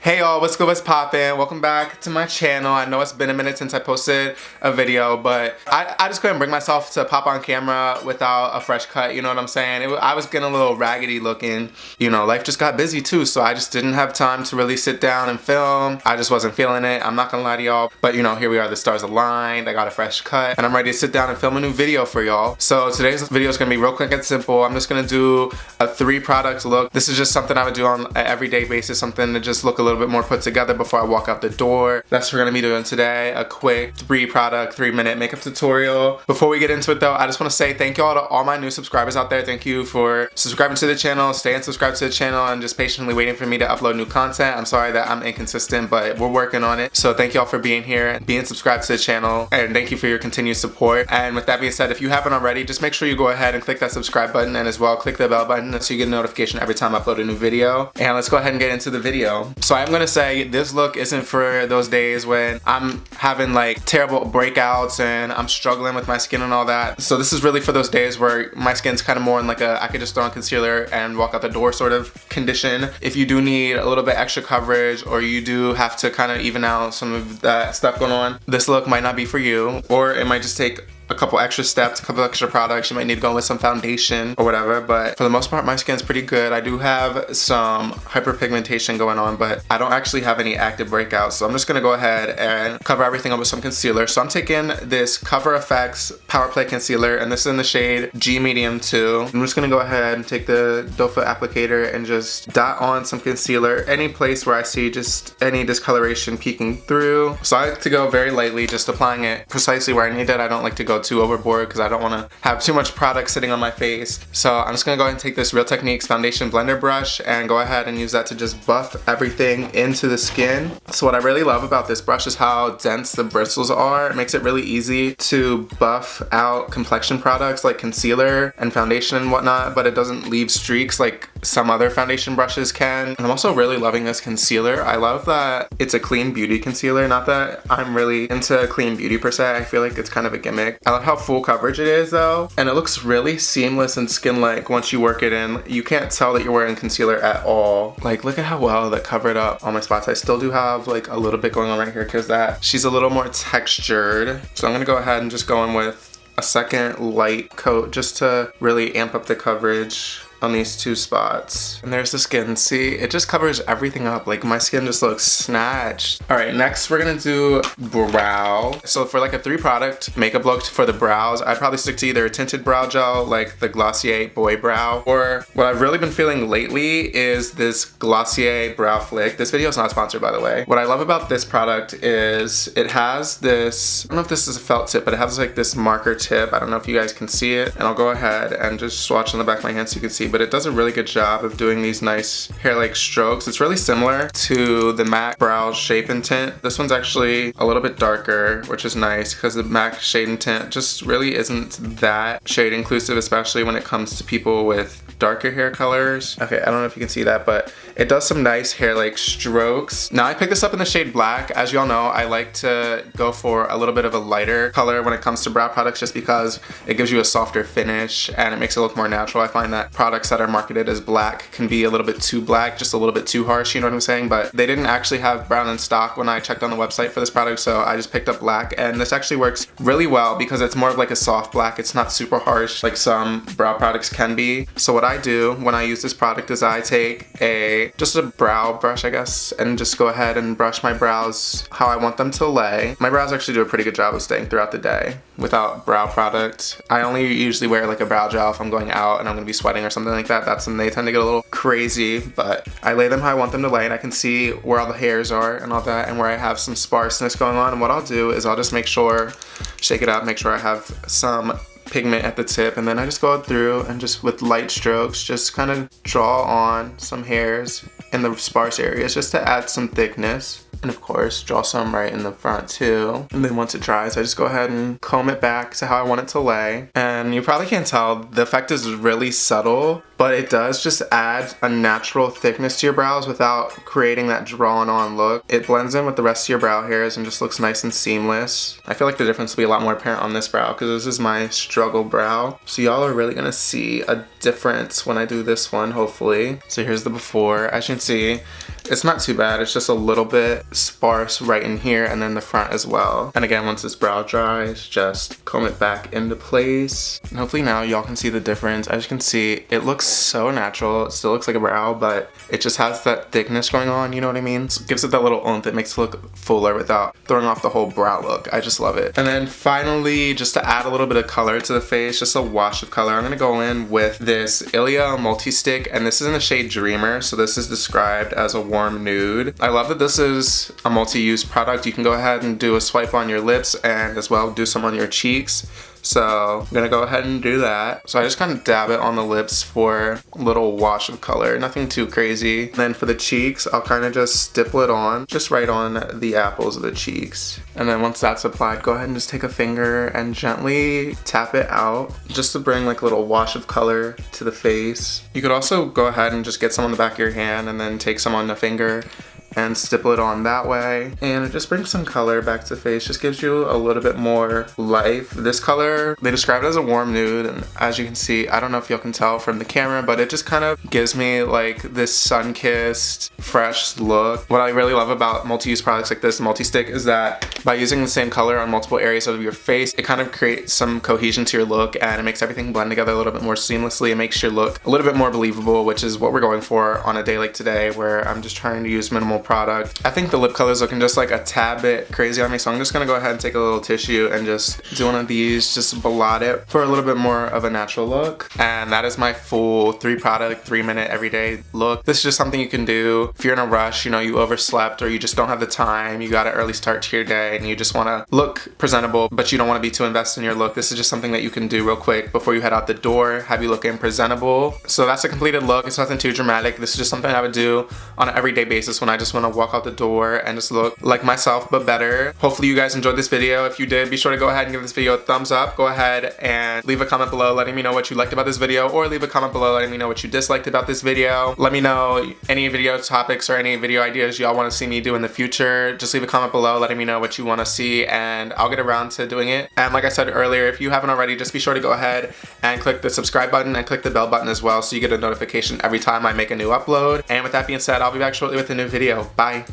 Hey y'all, what's good, what's poppin'? Welcome back to my channel. I know it's been a minute since I posted a video, but I just couldn't bring myself to pop on camera without a fresh cut, you know what I'm saying? I was getting a little raggedy looking. You know, life just got busy too, so I just didn't have time to really sit down and film. I just wasn't feeling it, I'm not gonna lie to y'all. But you know, here we are, the stars aligned, I got a fresh cut, and I'm ready to sit down and film a new video for y'all. So today's video is gonna be real quick and simple. I'm just gonna do a 3-product look. This is just something I would do on an everyday basis, something to just look a little bit more put together before I walk out the door. That's what we're gonna be doing today. A quick 3-product, 3-minute makeup tutorial. Before we get into it though, I just wanna say thank y'all to all my new subscribers out there. Thank you for subscribing to the channel, staying subscribed to the channel, and just patiently waiting for me to upload new content. I'm sorry that I'm inconsistent, but we're working on it. So thank y'all for being here, being subscribed to the channel, and thank you for your continued support. And with that being said, if you haven't already, just make sure you go ahead and click that subscribe button, and as well click the bell button so you get a notification every time I upload a new video. And let's go ahead and get into the video. So I'm gonna say this look isn't for those days when I'm having like terrible breakouts and I'm struggling with my skin and all that. So this is really for those days where my skin's kind of more in like a I could just throw on concealer and walk out the door sort of condition. If you do need a little bit extra coverage, or you do have to kind of even out some of that stuff going on, this look might not be for you, or it might just take a couple extra steps, a couple extra products. You might need to go with some foundation or whatever, but for the most part my skin's pretty good. I do have some hyperpigmentation going on, but I don't actually have any active breakouts, so I'm just gonna go ahead and cover everything up with some concealer. So I'm taking this CoverFx PowerPlay concealer, and this is in the shade G Medium 2. I'm just gonna go ahead and take the doe foot applicator and just dot on some concealer any place where I see just any discoloration peeking through. So I like to go very lightly, just applying it precisely where I need it. I don't like to go too overboard because I don't want to have too much product sitting on my face. So I'm just gonna go ahead and take this Real Techniques foundation blender brush and go ahead and use that to just buff everything into the skin. So what I really love about this brush is how dense the bristles are. It makes it really easy to buff out complexion products like concealer and foundation and whatnot, but it doesn't leave streaks like some other foundation brushes can. And I'm also really loving this concealer. I love that it's a clean beauty concealer. Not that I'm really into clean beauty per se. I feel like it's kind of a gimmick. I love how full coverage it is though, and it looks really seamless and skin-like once you work it in. You can't tell that you're wearing concealer at all. Like, look at how well that covered up all my spots. I still do have like a little bit going on right here because that she's a little more textured. So I'm gonna go ahead and just go in with a second light coat just to really amp up the coverage on these 2 spots. And there's the skin. See, it just covers everything up. Like, my skin just looks snatched. All right, next we're gonna do brow. So for like a 3-product makeup look for the brows, I'd probably stick to either a tinted brow gel like the Glossier Boy Brow, or what I've really been feeling lately is this Glossier Brow Flick. This video is not sponsored, by the way. What I love about this product is it has this, I don't know if this is a felt tip, but it has like this marker tip. I don't know if you guys can see it. And I'll go ahead and just swatch on the back of my hand so you can see, but it does a really good job of doing these nice hair-like strokes. It's really similar to the MAC Brow Shape and Tint. This one's actually a little bit darker, which is nice because the MAC Shade and Tint just really isn't that shade inclusive, especially when it comes to people with darker hair colors. Okay, I don't know if you can see that, but it does some nice hair-like strokes. Now I picked this up in the shade Black. As y'all know, I like to go for a little bit of a lighter color when it comes to brow products just because it gives you a softer finish and it makes it look more natural. I find that products that are marketed as black can be a little bit too black, just a little bit too harsh, you know what I'm saying? But they didn't actually have brown in stock when I checked on the website for this product, so I just picked up black, and this actually works really well because it's more of like a soft black. It's not super harsh like some brow products can be. So what I do when I use this product is I take just a brow brush, I guess, and just go ahead and brush my brows how I want them to lay. My brows actually do a pretty good job of staying throughout the day without brow product. I only usually wear like a brow gel if I'm going out and I'm gonna be sweating or something like that. That's when they tend to get a little crazy, but I lay them how I want them to lay, and I can see where all the hairs are and all that, and where I have some sparseness going on. And what I'll do is I'll just make sure, shake it up, make sure I have some pigment at the tip, and then I just go through and just with light strokes just kind of draw on some hairs in the sparse areas just to add some thickness. And of course, draw some right in the front too. And then once it dries, I just go ahead and comb it back to how I want it to lay. And you probably can't tell, the effect is really subtle, but it does just add a natural thickness to your brows without creating that drawn on look. It blends in with the rest of your brow hairs and just looks nice and seamless. I feel like the difference will be a lot more apparent on this brow because this is my struggle brow. So y'all are really gonna see a difference when I do this one, hopefully. So here's the before. As you can see, It's not too bad. It's just a little bit sparse right in here and then the front as well. And again, once this brow dries, just comb it back into place. And hopefully now y'all can see the difference. As you can see, it looks so natural. It still looks like a brow, but it just has that thickness going on, you know what I mean? So it gives it that little oomph that makes it look fuller without throwing off the whole brow look. I just love it. And then finally, just to add a little bit of color to the face, just a wash of color, I'm gonna go in with this Ilia Multistick, and this is in the shade Dreamer, so this is described as a warm nude. I love that this is a multi-use product. You can go ahead and do a swipe on your lips and as well do some on your cheeks. So I'm gonna go ahead and do that. So I just kind of dab it on the lips for a little wash of color, nothing too crazy. And then for the cheeks, I'll kind of just stipple it on, just right on the apples of the cheeks. And then once that's applied, go ahead and just take a finger and gently tap it out, just to bring like a little wash of color to the face. You could also go ahead and just get some on the back of your hand and then take some on the finger and stipple it on that way, and it just brings some color back to the face, just gives you a little bit more life. This color, they describe it as a warm nude, and as you can see, I don't know if y'all can tell from the camera, but it just kind of gives me like this sun-kissed, fresh look. What I really love about multi-use products like this, Multistick, is that by using the same color on multiple areas of your face, it kind of creates some cohesion to your look, and it makes everything blend together a little bit more seamlessly. It makes your look a little bit more believable, which is what we're going for on a day like today, where I'm just trying to use minimal product. I think the lip color is looking just like a tad bit crazy on me, so I'm just gonna go ahead and take a little tissue and just do one of these, just blot it for a little bit more of a natural look. And that is my full 3-product, 3-minute everyday look. This is just something you can do if you're in a rush, you know, you overslept or you just don't have the time, you got an early start to your day and you just wanna look presentable, but you don't wanna be too invested in your look. This is just something that you can do real quick before you head out the door, have you looking presentable. So that's a completed look. It's nothing too dramatic. This is just something I would do on an everyday basis when I just wanna walk out the door and just look like myself but better. Hopefully you guys enjoyed this video. If you did, be sure to go ahead and give this video a thumbs up. Go ahead and leave a comment below letting me know what you liked about this video, or leave a comment below letting me know what you disliked about this video. Let me know any video topics or any video ideas y'all want to see me do in the future. Just leave a comment below letting me know what you want to see and I'll get around to doing it. And like I said earlier, if you haven't already, just be sure to go ahead and click the subscribe button and click the bell button as well so you get a notification every time I make a new upload. And with that being said, I'll be back shortly with a new video. Bye.